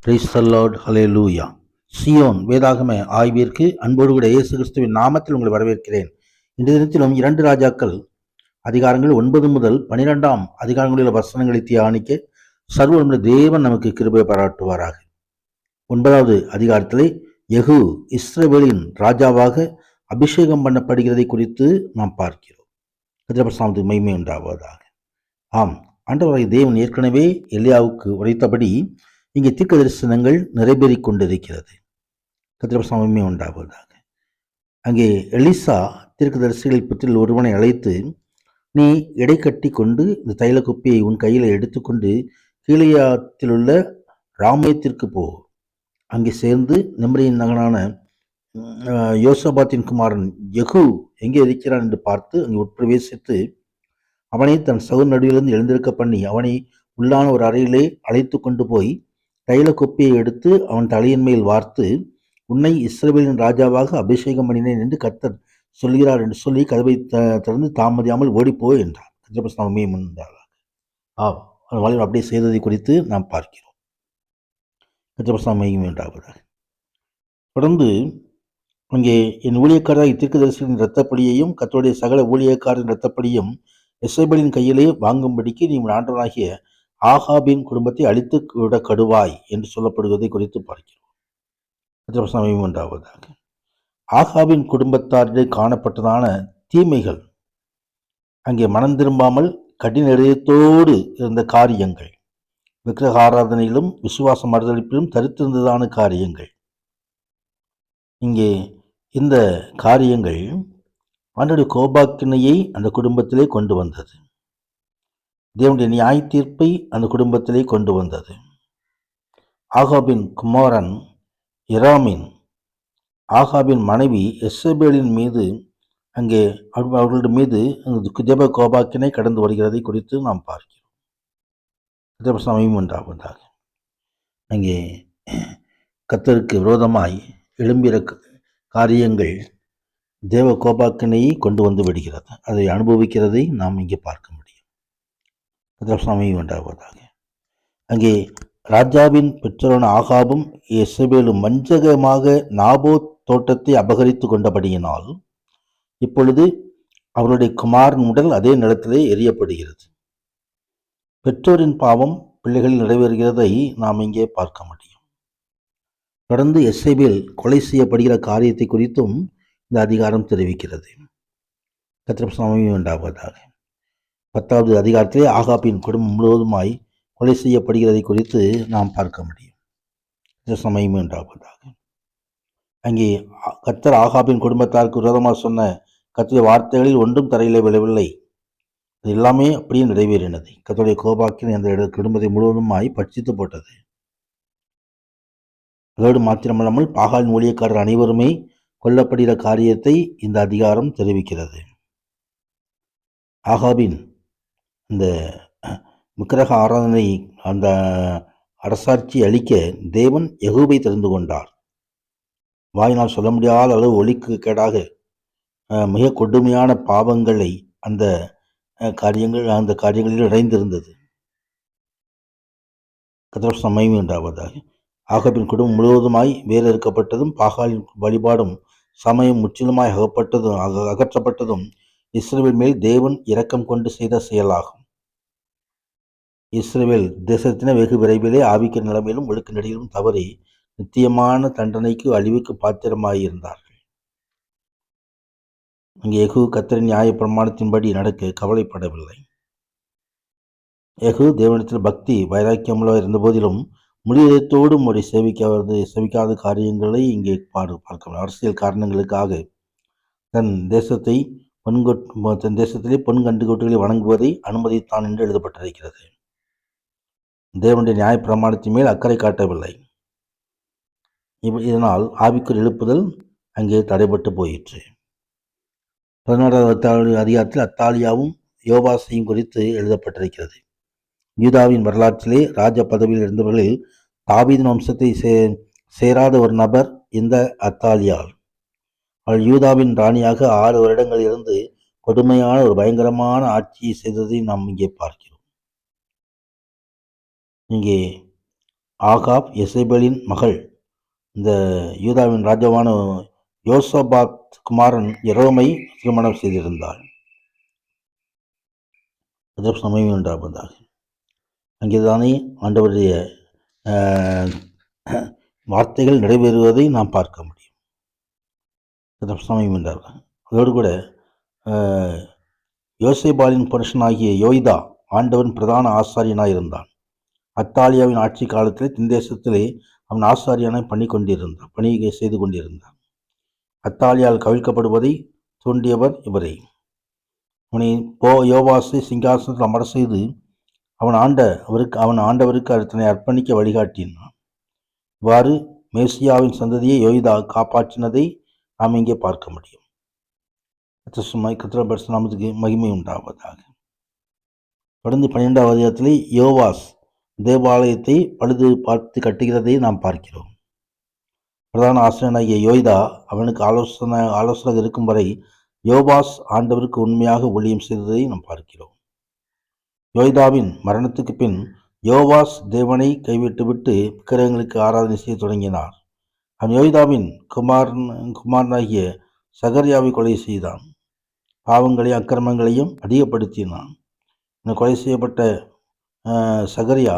Praise the Lord, hallelujah. Zion வேதாகம ஆய்விற்கு அன்போடு கூட இயேசு கிறிஸ்துவின் நாமத்தில் உங்களை வரவேற்கிறேன். இன்றைய தினத்திலும் 2 ராஜாக்கள் அதிகாரங்கள் 9 முதல் 12 அதிகாரங்களில் வசனங்களை தியானிக்க சர்வவல்லமையுள்ள தேவன் நமக்கு கிருபை பாராட்டுவாராக. 9வது அதிகாரத்திலே யெகூ இஸ்ரவேலின் ராஜாவாக அபிஷேகம் பண்ணப்படுகிறதை குறித்து நாம் பார்க்கிறோம். கர்த்தருடைய மகிமை உண்டாவதாக. ஆம், ஆண்டவராகிய தேவன் ஏற்கனவே எலியாவுக்கு உரைத்தபடி இங்கே தீர்க்க தரிசனங்கள் நிறைவேறிக் கொண்டிருக்கிறது. கர்த்தருடைய மகிமை உண்டாவதாக. அங்கே எலிசா தீர்க்கதரிசிகளை பற்றி ஒருவனை அழைத்து, நீ எடை கட்டி கொண்டு இந்த தைல குப்பியை உன் கையில் எடுத்துக்கொண்டு கீலேயாத்திலுள்ள ராமேத்திற்கு போ. அங்கே சேர்ந்து நிம்ரியின் நகரான யோசபாத்தின் குமாரன் யெகூ எங்கே இருக்கிறான் என்று பார்த்து அங்கே உட்பிரவேசித்து அவனை தன் சகோதரன் நடுவிலிருந்து எழுந்திருக்க பண்ணி அவனை உள்ளான ஒரு அறையிலே அழைத்து கொண்டு போய் தைல குப்பியை எடுத்து அவன் தலையின் மேல் வார்த்து, உன்னை இஸ்ரவேலின் ராஜாவாக அபிஷேகம் பண்ணினேன் என்று கர்த்தர் சொல்கிறார் என்று சொல்லி கதவை திறந்து தாமதியாமல் ஓடிப்போ என்றார். கர்த்தர் அப்படியே செய்ததை குறித்து நாம் பார்க்கிறோம். கர்த்தர் உண்டாவதாக. தொடர்ந்து அங்கே என் ஊழியக்காரர் தீர்க்கதரிசியின் இரத்தப்படியையும் கர்த்தருடைய சகல ஊழியக்காரின் இரத்தப்படியும் எசேபேலின் கையிலே வாங்கும்படிக்கு நீ ஆண்டவனாகிய ஆகாபின் குடும்பத்தை அழித்து விட கடுவாய் என்று சொல்லப்படுவதை குறித்து பார்க்கிறோம். உண்டாவதாக. ஆகாபின் குடும்பத்தாரிடையே காணப்பட்டதான தீமைகள், அங்கே மனம் திரும்பாமல் கடின இதயத்தோடு இருந்த காரியங்கள், விக்கிரக ஆராதனையிலும் விசுவாச மறுதளிப்பிலும் தரித்திருந்ததான காரியங்கள், இங்கே இந்த காரியங்கள் ஆண்டவருடைய கோபாக்கினையை அந்த குடும்பத்திலே கொண்டு வந்தது. தேவனுடைய நியாய தீர்ப்பை அந்த குடும்பத்திலே கொண்டு வந்தது. ஆகாபின் குமாரன் இராமின் ஆகாபின் மனைவி எசேபேலின் மீது அங்கே அவர்களுடைய மீது ஜெப கோபாக்கினை கடந்து வருகிறதை குறித்து நாம் பார்க்கிறோம். சமயம் உண்டாவதாக. அங்கே கர்த்தருக்கு விரோதமாய் எழும்பிற காரியங்கள் தேவ கோபாக்கினையை கொண்டு வந்து விடுகிறது. அதை அனுபவிக்கிறதை நாம் இங்கே பார்க்க முடியும். உண்டாவதாக. அங்கே ராஜாவின் பெற்றோரான ஆகாபும் எசேபேலும் வஞ்சகமாக நாபோத் தோட்டத்தை அபகரித்து கொண்டபடியினால் இப்பொழுது அவருடைய குமாரன் உடல் அதே நிலத்திலே எரியப்படுகிறது. பெற்றோரின் பாவம் பிள்ளைகளில் நிறைவேறுகிறதை நாம் இங்கே பார்க்க முடியும். தொடர்ந்து எசேபேல் கொலை செய்யப்படுகிற காரியத்தை குறித்தும் இந்த அதிகாரம் தெரிவிக்கிறது. கர்த்தருடைய உண்டாவதாக. 10வது அதிகாரத்திலே ஆகாபின் குடும்பம் முழுவதுமாய் கொலை செய்யப்படுகிறதை குறித்து நாம் பார்க்க முடியும். சமயம் உண்டாவதாக. அங்கே கர்த்தர் ஆகாபின் குடும்பத்தாருக்கு விரோதமாக சொன்ன கர்த்தருடைய வார்த்தைகளில் ஒன்றும் தரையிலே விழவில்லை. அது எல்லாமே அப்படியே நிறைவேறினது. கர்த்தருடைய கோபாக்கினை அந்த குடும்பத்தை முழுவதுமாய் பட்சித்து போட்டது. அதோடு மாத்திரமல்லாமல் பாகாலின் ஊழியக்காரர் அனைவருமே கொல்லப்படுகிற காரியத்தை இந்த அதிகாரம் தெரிவிக்கிறது. ஆகாபின் இந்த விக்கிரக ஆராதனை அந்த அரசாட்சி அளிக்க தேவன் யெகூவை தெரிந்து கொண்டார். வாயினால் சொல்ல முடியாத அளவு ஒளிக்கு கேடாக மிக கொடுமையான பாவங்களை அந்த காரியங்களில் இணைந்திருந்தது. கர்த்தருக்கு மகிமை உண்டாவதாக. ஆகாபின் குடும்பம் முழுவதுமாய் வேறறுக்கப்பட்டதும் பாகாலின் வழிபாடும் சமயம் முற்றிலுமாய் அகற்றப்பட்டதும் இஸ்ரவேல் மேல் தேவன் இரக்கம் கொண்டு செய்த செயலாகும். இஸ்ரவேல் தேசத்தின வெகு விரைவிலே ஆவிக்கிற நிலைமையிலும் ஒழுக்க நெறியிலும் தவறி நித்தியமான தண்டனைக்கு அழிவுக்கு பாத்திரமாயிருந்தார்கள். அங்கே யெகூ கர்த்தரின் நியாய பிரமாணத்தின்படி நடக்க கவலைப்படவில்லை. யெகூ தேவனிடத்தில் பக்தி வைராக்கியமுள்ள இருந்த போதிலும் முழுவதோடும் ஒரு செவிக்காத காரியங்களை இங்கே பார்க்கலாம். அரசியல் காரணங்களுக்காக தன் தேசத்திலே பொன் கண்டுகோட்டுகளை வணங்குவதை அனுமதித்தான் என்று எழுதப்பட்டிருக்கிறது. தேவனுடைய நியாய பிரமாணத்தின் மேல் அக்கறை காட்டவில்லை. இதனால் ஆவிக்குள் எழுப்புதல் அங்கே தடைபட்டு போயிற்று. 16வது அதிகாரத்தில் அத்தாலியாவும் யோவாசையும் குறித்து எழுதப்பட்டிருக்கிறது. யூதாவின் வரலாற்றிலே ராஜ பதவியில் இருந்தவர்களில் தாவீதின் வம்சத்தை சேராத ஒரு நபர் இந்த அத்தாலியாள். அவள் யூதாவின் ராணியாக 6 வருடங்கள் இருந்து கொடுமையான ஒரு பயங்கரமான ஆட்சியை செய்ததை நாம் இங்கே பார்க்கிறோம். இங்கே ஆகாப் எசேபேலின் மகள் இந்த யூதாவின் ராஜாவான யோசபாத் குமாரன் எரோமை திருமணம் செய்திருந்தாள். சமயம் உண்டாவதாக. அங்கேதானே ஆண்டவருடைய வார்த்தைகள் நிறைவேறுவதை நாம் பார்க்க முடியும். சமயம் என்றார்கள். அதோடு கூட யோசேபாலின் புருஷனாகிய யோய்தா ஆண்டவன் பிரதான ஆசாரியனாய் இருந்தான். அத்தாலியாவின் ஆட்சி காலத்திலே தின்தேசத்திலே அவன் ஆசாரியனாய் பணி செய்து கொண்டிருந்தான். அத்தாலியால் கவிழ்க்கப்படுவதை தூண்டியவர் இவரே. அவனை யோவாசை சிங்காசனத்தில் அமர செய்து அவன் ஆண்டவருக்கு தன்னை அர்ப்பணிக்க வழிகாட்டினான். இவ்வாறு மேசியாவின் சந்ததியை யோய்தா காப்பாற்றினதை நாம் இங்கே பார்க்க முடியும். நாமத்துக்கு மகிமை உண்டாவதாக. தொடர்ந்து 12வது அதிகாரத்திலே யோவாஸ் தேவாலயத்தை பழுது பார்த்து கட்டுகிறதை நாம் பார்க்கிறோம். பிரதான ஆசிரியனாகிய யோய்தா அவனுக்கு ஆலோசனை இருக்கும் வரை யோவாஸ் ஆண்டவருக்கு உண்மையாக ஊழியம் செய்ததை நாம் பார்க்கிறோம். யோய்தாவின் மரணத்துக்கு பின் யோவாஸ் தேவனை கைவிட்டுவிட்டு விக்கிரகங்களுக்கு ஆராதனை செய்ய தொடங்கினார். அவன் யோய்தாவின் குமாரனாகிய சகரியாவை கொலை செய்தான். பாவங்களையும் அக்கிரமங்களையும் அதிகப்படுத்தினான். கொலை செய்யப்பட்ட சகரியா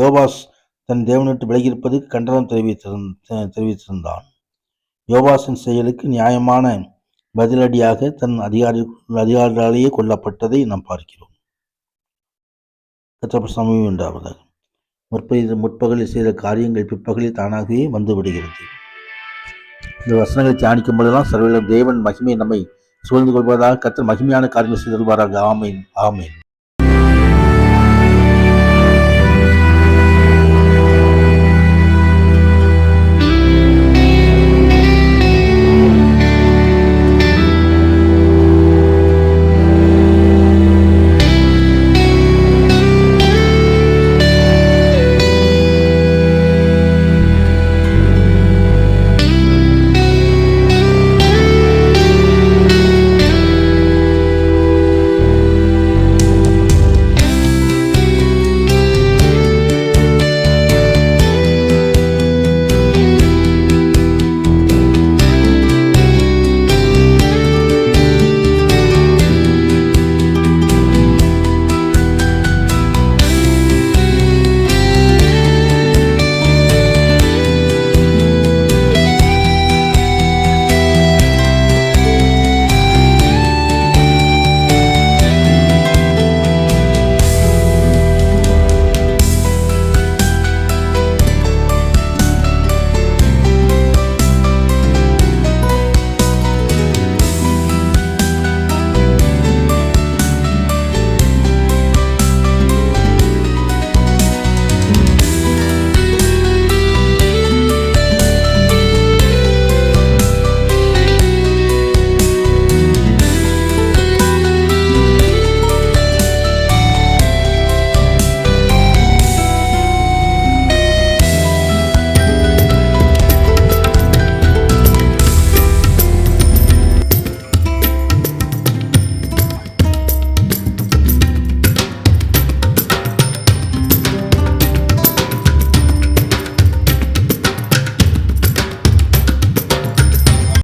யோவாஸ் தன் தேவனிட்டு விலகியிருப்பதற்கு கண்டனம் தெரிவித்திருந்தான். யோவாஸின் செயலுக்கு நியாயமான பதிலடியாக தன் அதிகாரிகளாலேயே கொல்லப்பட்டதை நாம் பார்க்கிறோம். சமயம் உண்டாவதாக. முற்பகலில் செய்த காரியங்கள் பிற்பகலில் தானாகவே வந்துவிடுகிறது. இந்த வசனங்களை தியானிக்கும் பொழுதெல்லாம் சர்வ தேவன் மகிமை நம்மை சூழ்ந்து கொள்வதாக கர்த்தர் மகிமையான காரியங்கள் செய்து கொள்வாராக. ஆமேன், ஆமேன்.